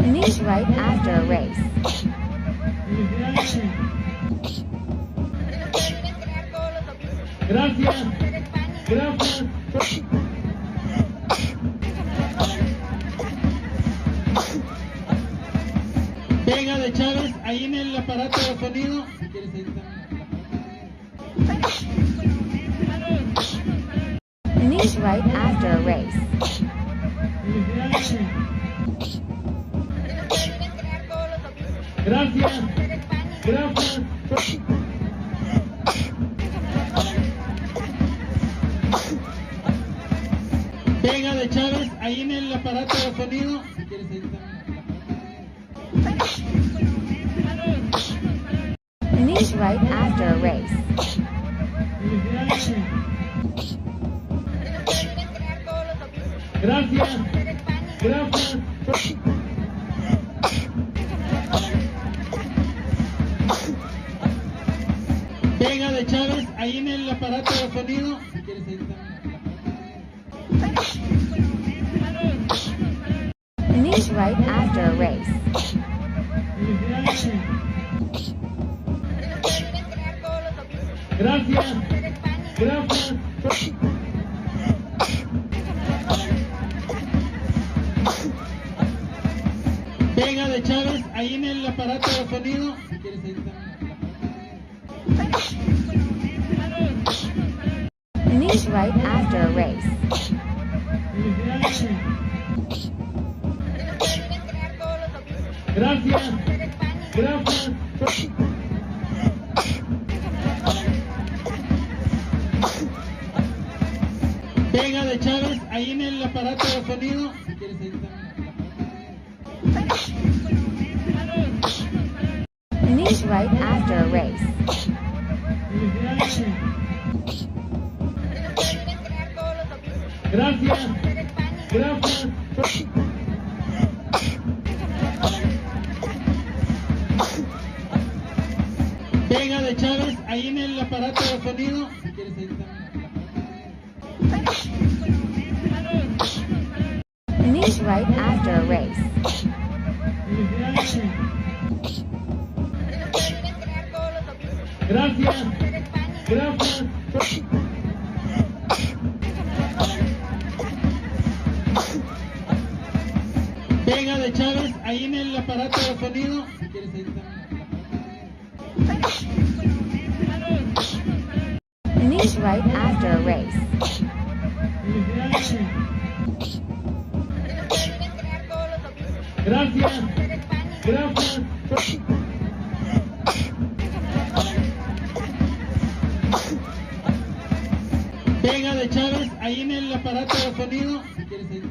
Finish right after a race. Gracias. Gracias. Pega de Chávez ahí en el aparato de sonido. Si quieres ahí Finish right after a race. Gracias. Gracias. Pega de Chávez ahí en el aparato de sonido. Si quieres ahí Finish right after a race. Gracias. Gracias. Pega de Chávez ahí en el aparato de sonido. Si quieres ahí Finish right after a race. Gracias. Gracias. Pega de Chávez ahí en el aparato de sonido. Si quieres ahí Finish right after a race. Gracias. Gracias. Pega de Chávez ahí en el aparato de sonido. Si quieres ahí Finish right after a race. Gracias. Gracias. Pega de Chávez ahí en el aparato de sonido. Si quieres ahí Finish right after a race. Gracias. Gracias. Pega de Chávez ahí en el aparato de sonido. Si quieres ahí Finish right after a race. Gracias. Gracias. Pega de Chávez ahí en el aparato de sonido. Si quieres ahí